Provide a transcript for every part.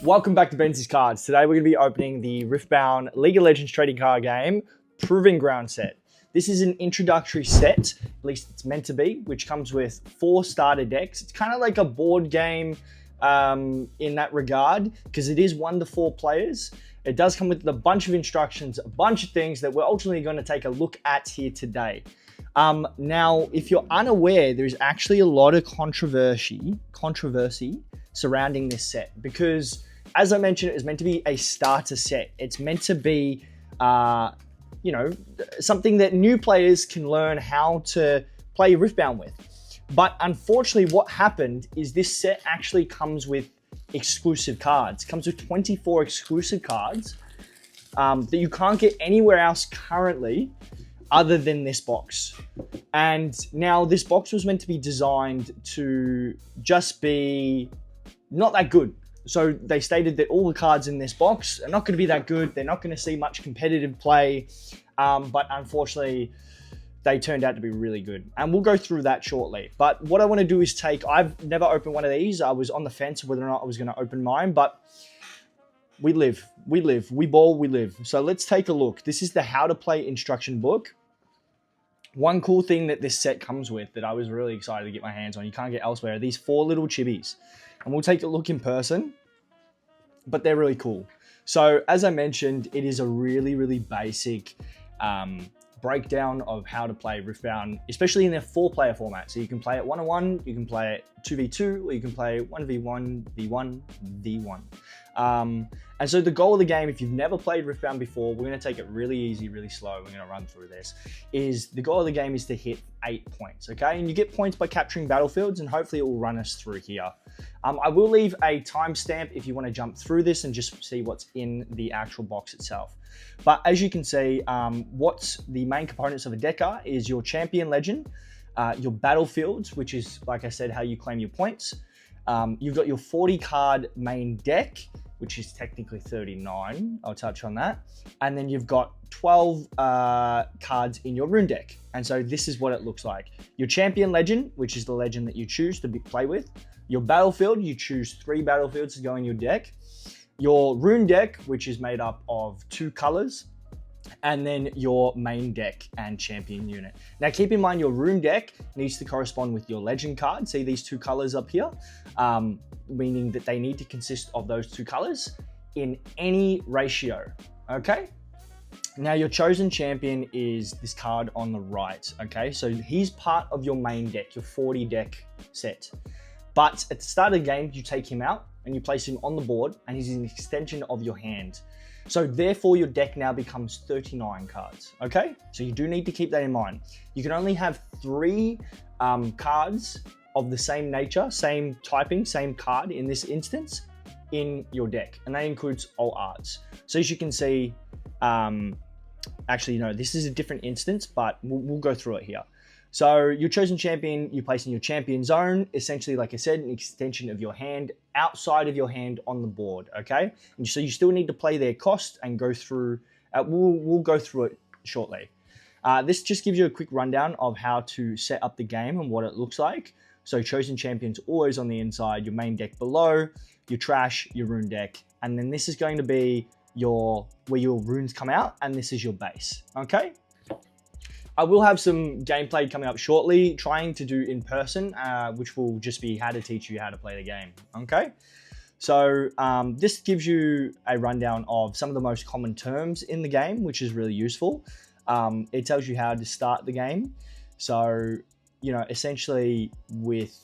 Welcome back to Benzy's Cards. Today we're going to be opening the Riftbound League of Legends trading card game Proving Grounds set. This is an introductory set, at least it's meant to be, which comes with 4 starter decks. It's kind of like a board game in that regard, because it is 1 to 4 players. It does come with a bunch of instructions, a bunch of things that we're ultimately going to take a look at here today. Now, if you're unaware, there's actually a lot of controversy surrounding this set, because as I mentioned, it was meant to be a starter set. It's meant to be, something that new players can learn how to play Riftbound with. But unfortunately, what happened is this set actually comes with exclusive cards. It comes with 24 exclusive cards that you can't get anywhere else currently other than this box. And now this box was meant to be designed to just be not that good. So they stated that all the cards in this box are not going to be that good. They're not going to see much competitive play. But unfortunately, they turned out to be really good. And we'll go through that shortly. But what I want to do is I've never opened one of these. I was on the fence whether or not I was going to open mine. But we live, we ball, we live. So let's take a look. This is the how to play instruction book. One cool thing that this set comes with that I was really excited to get my hands on, you can't get elsewhere, are these 4 little chibis. And we'll take a look in person, but they're really cool. So as I mentioned, it is a really, really basic breakdown of how to play Riftbound, especially in their 4-player format. So you can play it 1-on-1, you can play it 2v2, or you can play 1v1, v1, v1. And so the goal of the game, if you've never played Riftbound before, we're going to take it really easy, really slow. We're going to run through this. The goal of the game is to hit 8 points, okay? And you get points by capturing battlefields, and hopefully it will run us through here. I will leave a timestamp if you want to jump through this and just see what's in the actual box itself. But as you can see, what's the main components of a deck is your champion legend, your battlefields, which is, like I said, how you claim your points. You've got your 40 card main deck, which is technically 39. I'll touch on that. And then you've got 12 cards in your rune deck. And so this is what it looks like. Your champion legend, which is the legend that you choose to play with. Your battlefield, you choose 3 battlefields to go in your deck. Your rune deck, which is made up of 2 colors. And then your main deck and champion unit. Now keep in mind your rune deck needs to correspond with your legend card. See these 2 colors up here? Meaning that they need to consist of those 2 colors in any ratio, okay? Now your chosen champion is this card on the right, okay? So he's part of your main deck, your 40 deck set. But at the start of the game, you take him out and you place him on the board, and he's an extension of your hand. So therefore your deck now becomes 39 cards, okay? So you do need to keep that in mind. You can only have 3 cards of the same nature, same typing, same card in this instance in your deck. And that includes all arts. So as you can see, actually, no, this is a different instance, but we'll go through it here. So your chosen champion, you place in your champion zone, essentially, like I said, an extension of your hand outside of your hand on the board, okay? And so you still need to play their cost and go through, we'll go through it shortly. This just gives you a quick rundown of how to set up the game and what it looks like. So chosen champion's always on the inside, your main deck below, your trash, your rune deck, and then this is going to be where your runes come out, and this is your base, okay? I will have some gameplay coming up shortly, trying to do in person, which will just be how to teach you how to play the game, okay? So this gives you a rundown of some of the most common terms in the game, which is really useful. It tells you how to start the game. So, essentially with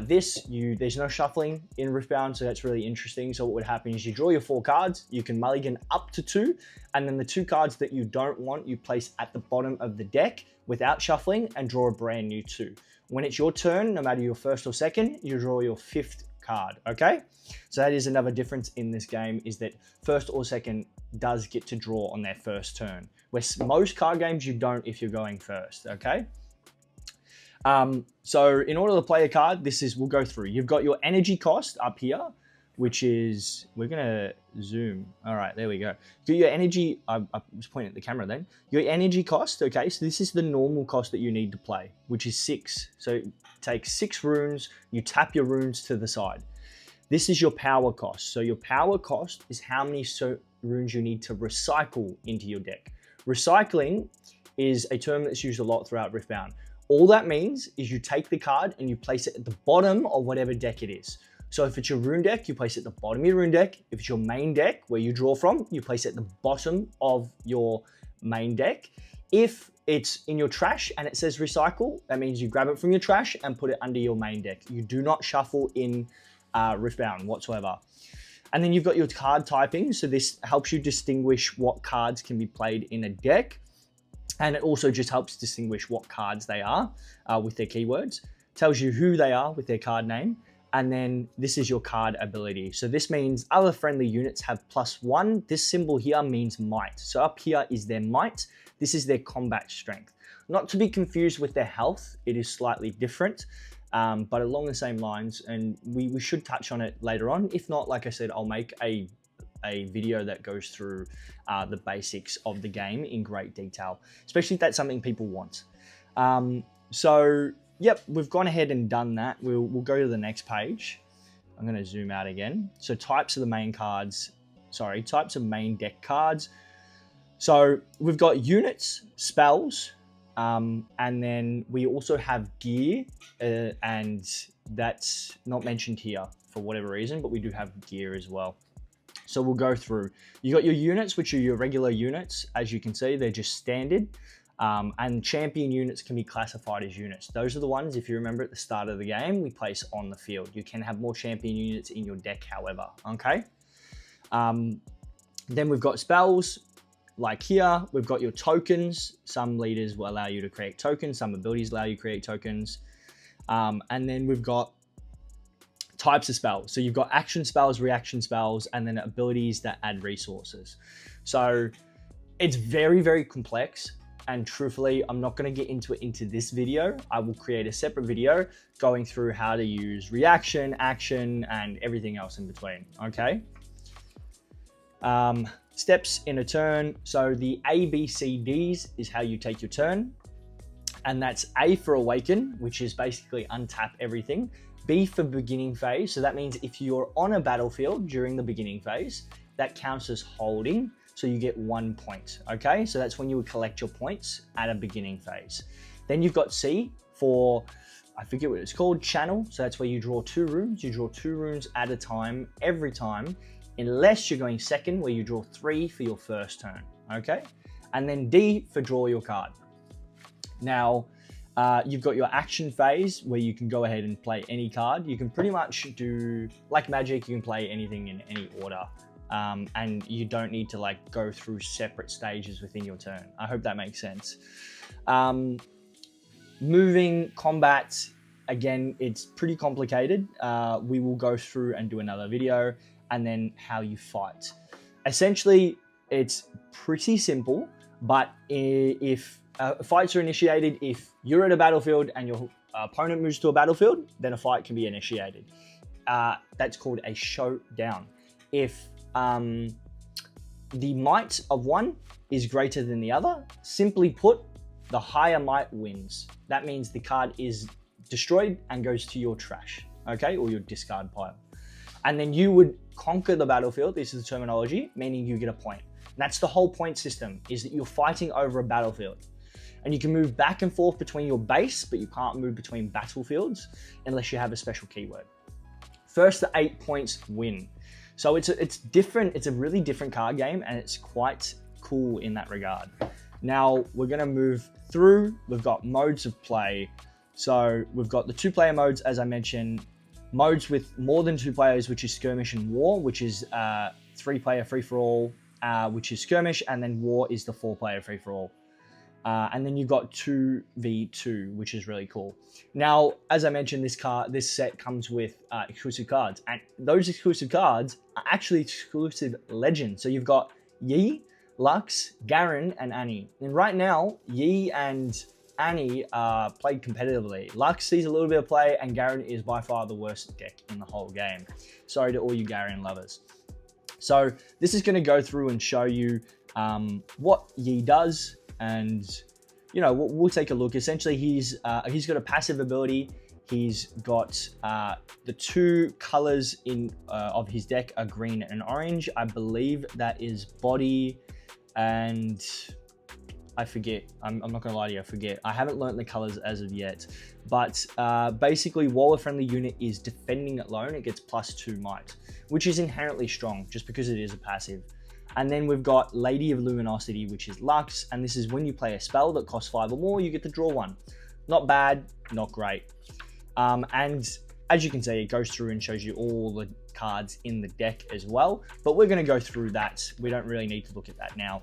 there's no shuffling in Riftbound, so that's really interesting. So what would happen is you draw your 4 cards, you can mulligan up to 2, and then the 2 cards that you don't want, you place at the bottom of the deck without shuffling and draw a brand new 2. When it's your turn, no matter your first or second, you draw your 5th card, okay? So that is another difference in this game, is that first or second does get to draw on their first turn, where most card games you don't if you're going first, okay? So in order to play a card, we'll go through. You've got your energy cost up here, which is, we're going to zoom. All right, there we go. Your energy, I was pointing at the camera then. Your energy cost, okay, so this is the normal cost that you need to play, which is 6. So take 6 runes, you tap your runes to the side. This is your power cost. So your power cost is how many runes you need to recycle into your deck. Recycling is a term that's used a lot throughout Riftbound. All that means is you take the card and you place it at the bottom of whatever deck it is. So if it's your rune deck, you place it at the bottom of your rune deck. If it's your main deck, where you draw from, you place it at the bottom of your main deck. If it's in your trash and it says recycle, that means you grab it from your trash and put it under your main deck. You do not shuffle in Riftbound whatsoever. And then you've got your card typing. So this helps you distinguish what cards can be played in a deck. And it also just helps distinguish what cards they are with their keywords. Tells you who they are with their card name. And then this is your card ability. So this means other friendly units have +1. This symbol here means might. So up here is their might. This is their combat strength. Not to be confused with their health. It is slightly different, but along the same lines. And we should touch on it later on. If not, like I said, I'll make a video that goes through the basics of the game in great detail, especially if that's something people want. So yep, we've gone ahead and done that. We'll go to the next page. I'm going to zoom out again. So types of the main cards, types of main deck cards. So we've got units, spells, and then we also have gear, and that's not mentioned here for whatever reason, but we do have gear as well. So we'll go through. You got your units, which are your regular units. As you can see, they're just standard. And champion units can be classified as units. Those are the ones, if you remember at the start of the game, we place on the field. You can have more champion units in your deck, however, okay? Then we've got spells, like here. We've got your tokens. Some leaders will allow you to create tokens. Some abilities allow you to create tokens. And then we've got types of spells. So you've got action spells, reaction spells, and then abilities that add resources. So it's very, very complex. And truthfully, I'm not going to get into it into this video. I will create a separate video going through how to use reaction, action, and everything else in between, okay? Steps in a turn. So the A, B, C, Ds is how you take your turn. And that's A for awaken, which is basically untap everything. B for beginning phase. So that means if you're on a battlefield during the beginning phase, that counts as holding. So you get 1 point, okay? So that's when you would collect your points at a beginning phase. Then you've got C for, I forget what it's called, channel. So that's where you draw 2 runes. You draw 2 runes at a time, every time, unless you're going second, where you draw 3 for your first turn, okay? And then D for draw your card. Now, you've got your action phase, where you can go ahead and play any card. You can pretty much do, like Magic, you can play anything in any order. And you don't need to like go through separate stages within your turn. I hope that makes sense. Moving combat, again, it's pretty complicated. We will go through and do another video, and then how you fight. Essentially, it's pretty simple, but if fights are initiated, if you're at a battlefield and your opponent moves to a battlefield, then a fight can be initiated. That's called a showdown. If the might of one is greater than the other, simply put, the higher might wins. That means the card is destroyed and goes to your trash, okay, or your discard pile. And then you would conquer the battlefield. This is the terminology, meaning you get a point. And that's the whole point system, is that you're fighting over a battlefield. And you can move back and forth between your base, but you can't move between battlefields unless you have a special keyword. First to 8 points win. So it's different. It's a really different card game, and it's quite cool in that regard. Now we're going to move through. We've got modes of play. So we've got the 2-player modes, as I mentioned, modes with more than 2 players, which is skirmish and war, which is 3-player free-for-all, which is skirmish, and then war is the 4-player free-for-all. And then you've got 2v2, which is really cool. Now, as I mentioned, this set comes with exclusive cards, and those exclusive cards are actually exclusive legends. So you've got Yi, Lux, Garren, and Annie. And right now, Yi and Annie are played competitively. Lux sees a little bit of play, and Garren is by far the worst deck in the whole game. Sorry to all you Garren lovers. So this is going to go through and show you what Yi does. And, you know, we'll take a look. Essentially, he's got a passive ability. He's got the two colors in of his deck are green and orange. I believe that is body and I forget. I'm not gonna lie to you, I forget. I haven't learned the colors as of yet. But basically, while a friendly unit is defending alone, it gets +2 might, which is inherently strong just because it is a passive. And then we've got Lady of Luminosity, which is Lux, and this is when you play a spell that costs 5 or more, you get to draw 1. Not bad, not great. And as you can see, it goes through and shows you all the cards in the deck as well, but we're going to go through that. We don't really need to look at that now.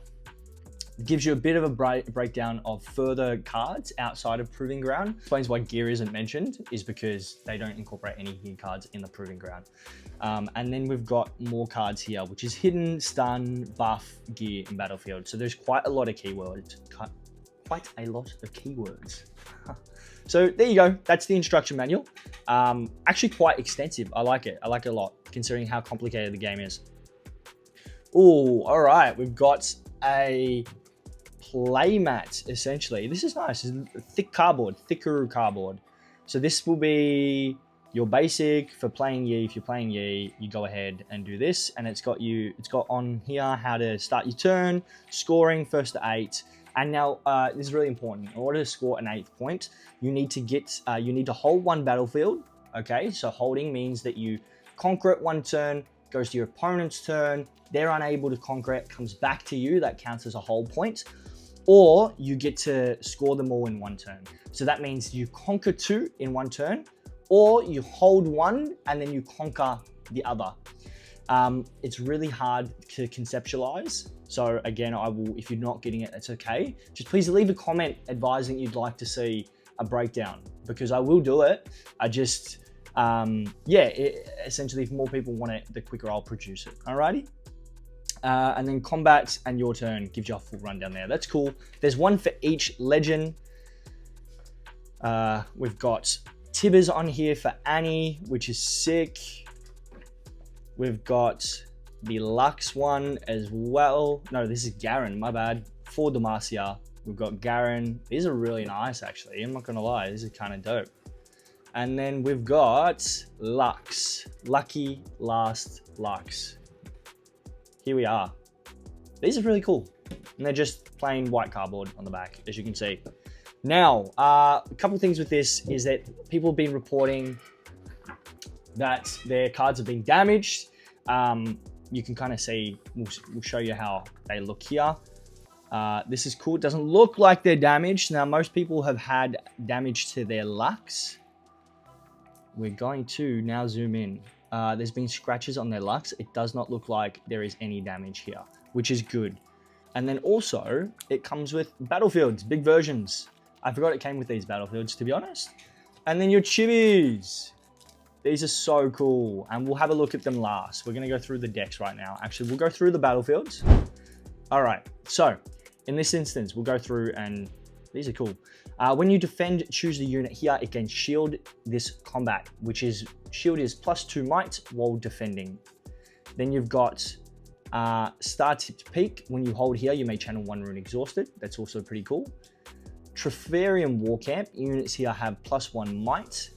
It gives you a bit of a breakdown of further cards outside of Proving Ground. Explains why gear isn't mentioned, is because they don't incorporate any gear cards in the Proving Ground. And then we've got more cards here, which is hidden, stun, buff, gear, and battlefield. So there's quite a lot of keywords. So there you go. That's the instruction manual. Actually quite extensive. I like it. I like it a lot, considering how complicated the game is. Oh, all right. We've got a playmat, essentially. This is nice. It's thick cardboard, thicker cardboard. So this will be your basic for playing Yi. If you're playing Yi, you go ahead and do this. And it's got on here how to start your turn, scoring first to 8. And now this is really important. In order to score an 8th point, you need to hold one battlefield. Okay, so holding means that you conquer it one turn, goes to your opponent's turn, they're unable to conquer it, comes back to you, that counts as a whole point. Or you get to score them all in one turn. So that means you conquer 2 in one turn, or you hold 1 and then you conquer the other. It's really hard to conceptualize. So again, if you're not getting it, that's okay. Just please leave a comment advising you'd like to see a breakdown, because I will do it. I just, essentially, if more people want it, the quicker I'll produce it. Alrighty. And then combat and your turn gives you a full rundown there. That's cool. There's one for each legend. We've got Tibbers on here for Annie, which is sick. We've got the Lux one as well. No, this is Garren, my bad. For Demacia, we've got Garren. These are really nice, actually. I'm not gonna lie, these are kind of dope. And then we've got Lux. Lucky Last Lux. Here we are. These are really cool. And they're just plain white cardboard on the back, as you can see. Now, a couple things with this is that people have been reporting that their cards have been damaged. You can kind of see, we'll show you how they look here. This is cool. It doesn't look like they're damaged. Now, most people have had damage to their Lux. We're going to now zoom in. There's been scratches on their Lux. It does not look like there is any damage here, which is good. And then also, it comes with battlefields, big versions. I forgot it came with these battlefields, to be honest. And then your chibis. These are so cool, and we'll have a look at them last. We're gonna go through the decks right now. Actually, we'll go through the battlefields. All right, so in this instance, we'll go through and these are cool. When you defend, choose the unit here. It gains shield this combat, which is shield is +2 might while defending. Then you've got start to peak. When you hold here, you may channel 1 rune exhausted. That's also pretty cool. Trifarium War Camp. Units here have +1 might.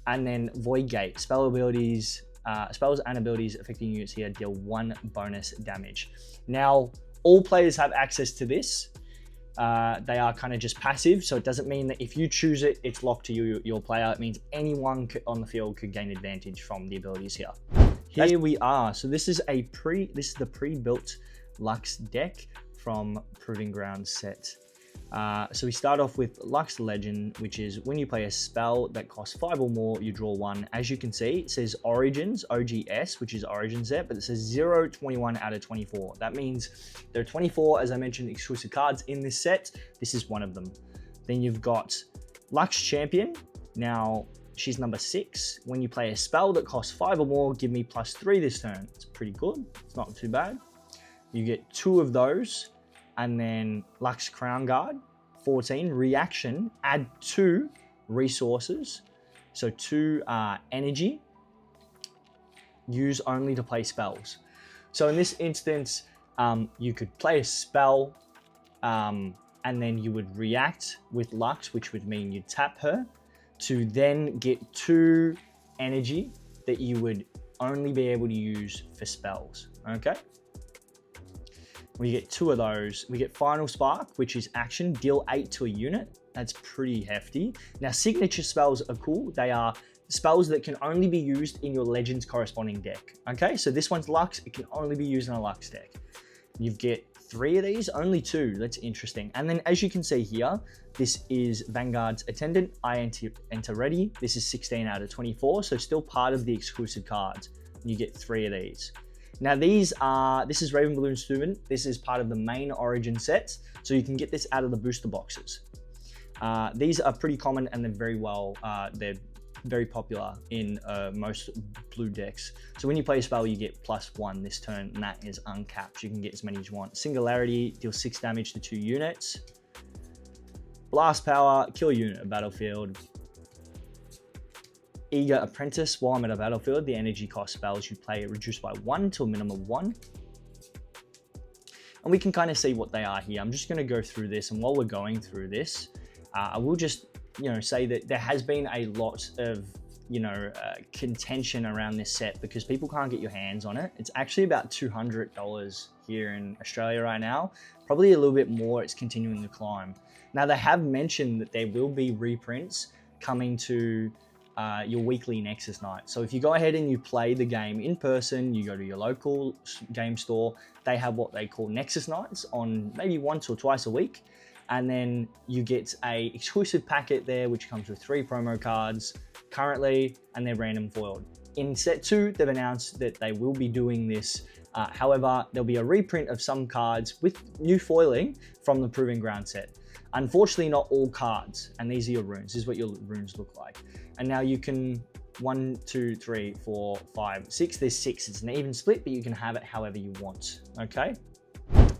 And then Void Gate, spells and abilities affecting units here deal 1 bonus damage. Now, all players have access to this. They are kind of just passive, so it doesn't mean that if you choose it, it's locked to your player. It means anyone on the field could gain advantage from the abilities here. Here we are. So this is the pre-built Lux deck from Proving Grounds set. So we start off with Lux Legend, which is when you play a spell that costs 5 or more, you draw 1. As you can see, it says Origins, OGS, which is Origins there, but it says 0, 21 out of 24. That means there are 24, as I mentioned, exclusive cards in this set. This is one of them. Then you've got Lux Champion. Now, she's number 6. When you play a spell that costs 5 or more, give me +3 this turn. It's pretty good. It's not too bad. You get 2 of those. And then Lux Crown Guard, 14, reaction, add 2 resources. So 2 energy, use only to play spells. So in this instance, you could play a spell and then you would react with Lux, which would mean you tap her. to then get 2 energy that you would only be able to use for spells, okay? We get 2 of those. We get Final Spark, which is action, deal 8 to a unit. That's pretty hefty. Now, signature spells are cool. They are spells that can only be used in your Legends corresponding deck, okay? So this one's Lux, it can only be used in a Lux deck. You get 3 of these, only 2, that's interesting. And then as you can see here, this is Vanguard's Attendant, I enter ready. This is 16 out of 24, so still part of the exclusive cards. You get 3 of these. Now this is Raven Balloon Student. This is part of the main Origin sets, so you can get this out of the booster boxes. These are pretty common and they're very popular in most blue decks. So when you play a spell, you get +1 this turn, and that is uncapped. You can get as many as you want. Singularity, deal 6 damage to 2 units. Blast Power, kill a unit at battlefield. Eager Apprentice, while I'm at a battlefield, the energy cost spells you play are reduced by 1 to a minimum of 1. And we can kind of see what they are here. I'm just going to go through this, and while we're going through this, I will just say that there has been a lot of contention around this set because people can't get your hands on it. It's actually about $200 here in Australia right now, probably a little bit more. It's continuing to climb. Now they have mentioned that there will be reprints coming to your weekly Nexus night. So if you go ahead and you play the game in person, you go to your local game store, they have what they call Nexus nights on maybe once or twice a week. And then you get a exclusive packet there, which comes with 3 promo cards currently, and they're random foiled. In set 2, they've announced that they will be doing this. However, there'll be a reprint of some cards with new foiling from the Proving Ground set. Unfortunately, not all cards, and these are your runes. This is what your runes look like. And now you can 1, 2, 3, 4, 5, 6. There's 6. It's an even split, but you can have it however you want. Okay.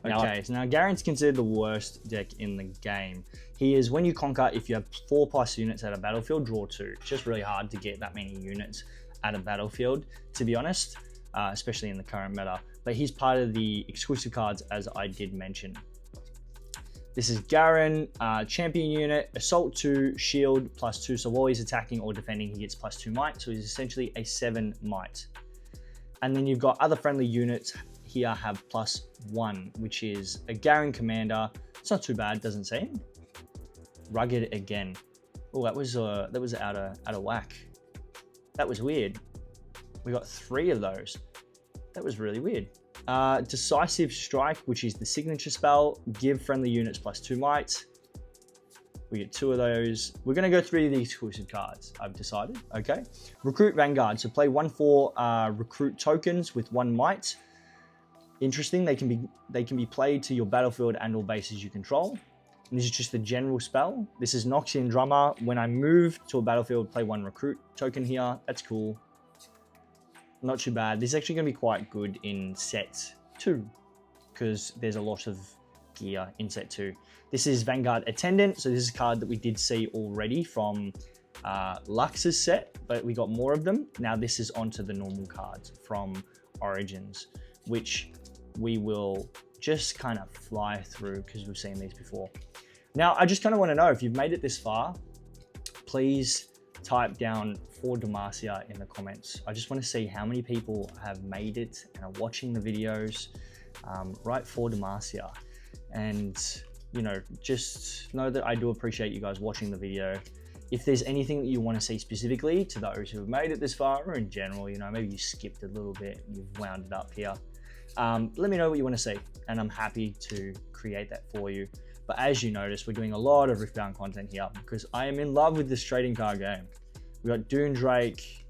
Okay, so now Garren's considered the worst deck in the game. He is, when you conquer, if you have 4+ units at a battlefield, draw 2. It's just really hard to get that many units at a battlefield, to be honest, especially in the current meta. But he's part of the exclusive cards, as I did mention. This is Garren, champion unit, assault 2, shield +2. So while he's attacking or defending, he gets +2 might. So he's essentially a 7 might. And then you've got other friendly units here have +1, which is a Garren commander. It's not too bad, doesn't seem. Rugged again. Oh, that was out of whack. That was weird. We got 3 of those. That was really weird. Decisive Strike, which is the signature spell. Give friendly units +2 might. We get 2 of those. We're going to go through the exclusive cards, I've decided. Okay. Recruit Vanguard. So play 1/4 recruit tokens with 1 might. Interesting, they can be played to your battlefield and all bases you control. And this is just the general spell. This is Noxian Drummer. When I move to a battlefield, play 1 recruit token here. That's cool. Not too bad. This is actually going to be quite good in set 2 because there's a lot of gear in set 2. This is Vanguard Attendant. So this is a card that we did see already from Lux's set, but we got more of them. Now this is onto the normal cards from Origins, which we will just kind of fly through because we've seen these before. Now, I just kind of want to know if you've made it this far, please type down for Demacia in the comments. I just want to see how many people have made it and are watching the videos. Write for Demacia. And, just know that I do appreciate you guys watching the video. If there's anything that you want to see specifically to those who have made it this far, or in general, maybe you skipped a little bit and you've wound it up here. Let me know what you want to see, and I'm happy to create that for you. But as you notice, we're doing a lot of Riftbound content here because I am in love with this trading card game. We've got Dune Drake,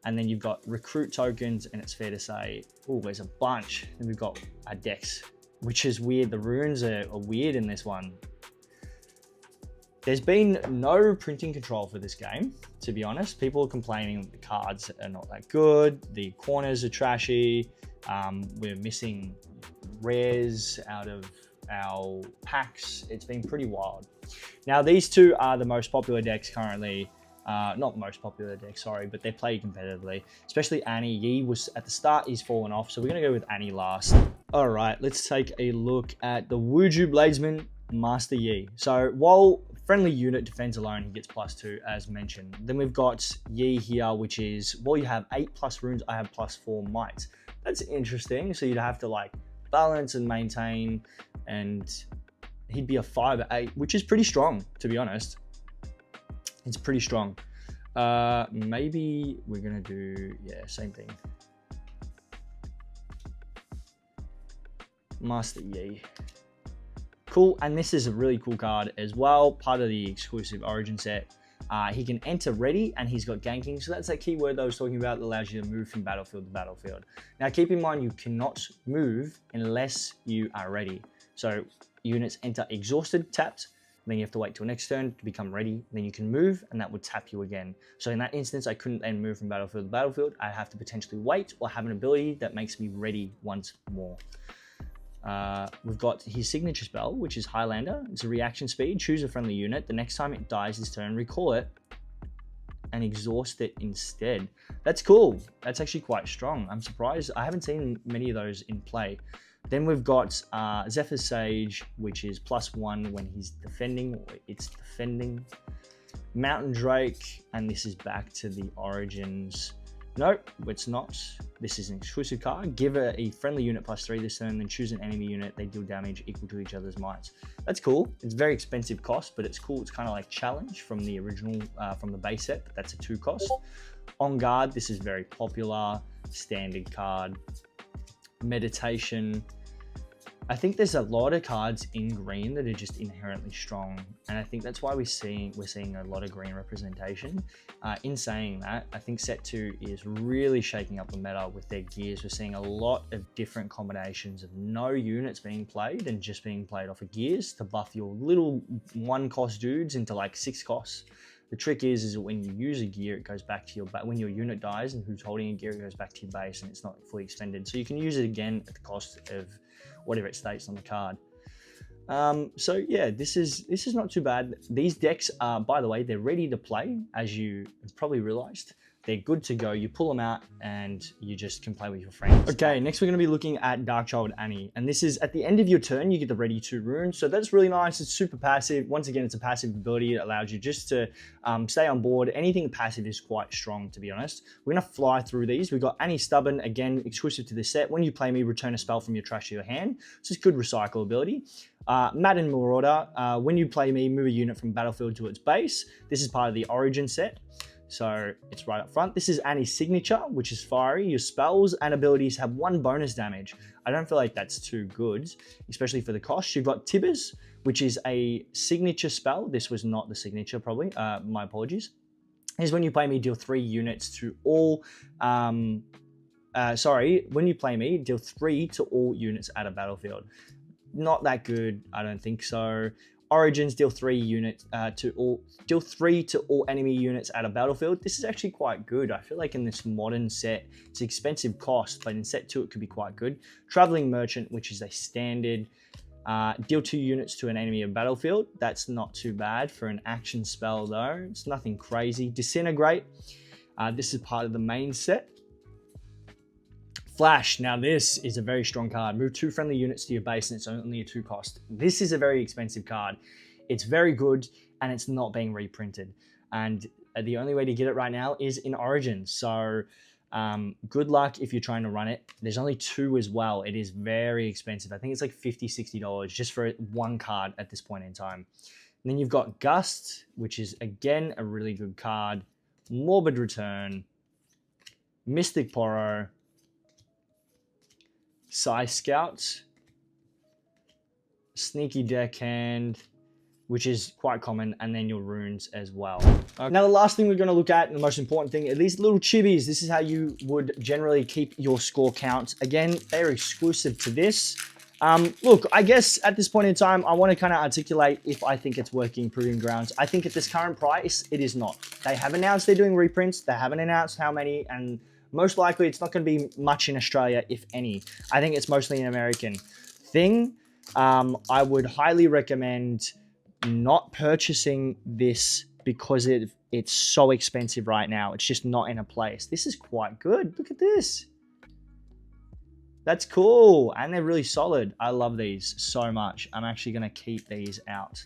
and then you've got recruit tokens, and it's fair to say, oh, there's a bunch. And we've got our decks, which is weird. The runes are weird in this one. There's been no printing control for this game, to be honest. People are complaining that the cards are not that good. The corners are trashy. We're missing rares out of our packs. It's been pretty wild. Now, these 2 are the most popular decks currently. Not most popular decks, sorry, but they play competitively. Especially Annie. Yi was at the start, he's fallen off. So we're going to go with Annie last. All right, let's take a look at the Wuju Bladesman Master Yi. So while friendly unit defends alone, he gets +2 as mentioned. Then we've got Yi here, which is, well, you have 8+ runes, I have +4 might. That's interesting. So you'd have to like balance and maintain, and he'd be a 5/8, which is pretty strong, to be honest. It's pretty strong. Maybe we're gonna do, yeah, same thing. Master Yi. Cool, and this is a really cool card as well, part of the exclusive Origin set. He can enter ready, and he's got ganking, so that's that keyword that I was talking about that allows you to move from battlefield to battlefield. Now keep in mind, you cannot move unless you are ready. So units enter exhausted, tapped, then you have to wait till next turn to become ready, then you can move, and that would tap you again. So in that instance, I couldn't then move from battlefield to battlefield. I have to potentially wait or have an ability that makes me ready once more. We've got his signature spell, which is Highlander. It's a reaction speed. Choose a friendly unit. The next time it dies this turn, recall it and exhaust it instead. That's cool. That's actually quite strong. I'm surprised. I haven't seen many of those in play. Then we've got Zephyr Sage, which is +1 when he's defending, or it's defending. Mountain Drake, and this is back to the Origins. Nope, it's not. This is an exclusive card. Give a friendly unit +3 this turn, then choose an enemy unit. They deal damage equal to each other's mights. That's cool. It's very expensive cost, but it's cool. It's kind of like Challenge from the original, from the base set, but that's a 2 cost. On Guard, this is very popular. Standard card. Meditation. I think there's a lot of cards in green that are just inherently strong, and I think that's why we're seeing a lot of green representation. In saying that, I think set 2 is really shaking up the meta with their gears. We're seeing a lot of different combinations of no units being played and just being played off of gears to buff your little 1-cost dudes into like 6 costs. The trick is when you use a gear, it goes back to your when your unit dies and who's holding a gear, it goes back to your base and it's not fully expended. So you can use it again at the cost of whatever it states on the card. So yeah, this is not too bad. These decks are, by the way, they're ready to play, as you probably realized. They're good to go. You pull them out and you just can play with your friends. Okay, next we're going to be looking at Darkchild Annie. And this is at the end of your turn, you get the ready 2 runes. So that's really nice. It's super passive. Once again, it's a passive ability. It allows you just to stay on board. Anything passive is quite strong, to be honest. We're going to fly through these. We've got Annie Stubborn, again, exclusive to this set. When you play me, return a spell from your trash to your hand. So it's good recycle ability. Madden Marauder, when you play me, move a unit from battlefield to its base. This is part of the Origin set. So it's right up front. This is Annie's signature, which is fiery. Your spells and abilities have 1 bonus damage. I don't feel like that's too good, especially for the cost. You've got Tibbers, which is a signature spell. This was not the signature, probably. My apologies. Is when you play me, deal 3 units to all... when you play me, deal 3 to all units at a battlefield. Not that good. I don't think so. Origins, deal 3 units deal 3 to all enemy units at a battlefield. This is actually quite good. I feel like in this modern set, it's an expensive cost, but in set 2 it could be quite good. Traveling Merchant, which is a standard, deal 2 units to an enemy at battlefield. That's not too bad for an action spell though. It's nothing crazy. Disintegrate. This is part of the main set. Flash, now this is a very strong card. Move 2 friendly units to your base and it's only a 2 cost. This is a very expensive card. It's very good and it's not being reprinted. And the only way to get it right now is in Origins. So good luck if you're trying to run it. There's only 2 as well. It is very expensive. I think it's like $50, $60 just for 1 card at this point in time. And then you've got Gust, which is again a really good card. Morbid Return, Mystic Poro, Psy Scout, Sneaky Deckhand, which is quite common, and then your runes as well. Okay. Now the last thing we're going to look at, and the most important thing, are these little chibis. This is how you would generally keep your score count. Again, they're exclusive to this. Look, I guess at this point in time, I want to kind of articulate if I think it's working Proving Grounds. I think at this current price, it is not. They have announced they're doing reprints. They haven't announced how many, and most likely it's not going to be much in Australia, if any. I think it's mostly an American thing. I would highly recommend not purchasing this because it's so expensive right now. It's just not in a place. This is quite good. Look at this. That's cool. And they're really solid. I love these so much. I'm actually going to keep these out.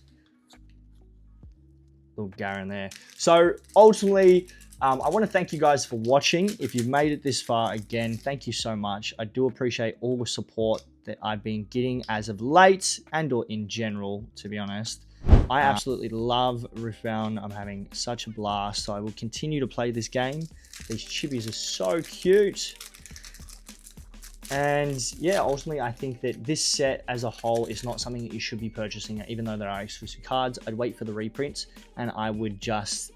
little Garren there. So ultimately, I want to thank you guys for watching. If you've made it this far, again, thank you so much. I do appreciate all the support that I've been getting as of late and or in general, to be honest. I absolutely love Riftbound. I'm having such a blast. So I will continue to play this game. These chibis are so cute. And yeah, ultimately, I think that this set as a whole is not something that you should be purchasing, even though there are exclusive cards. I'd wait for the reprints and I would just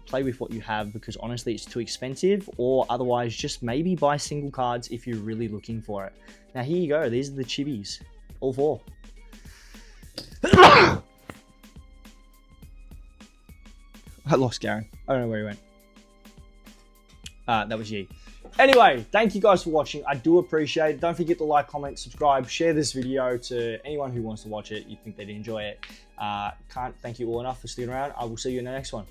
play with what you have, because honestly, it's too expensive, or otherwise just maybe buy single cards if you're really looking for it. Now, here you go. These are the chibis, all 4. I lost Garren. I don't know where he went. That was Yi. Anyway, thank you guys for watching. I do appreciate it. Don't forget to like, comment, subscribe, share this video to anyone who wants to watch it. You think they'd enjoy it. Can't thank you all enough for sticking around. I will see you in the next one.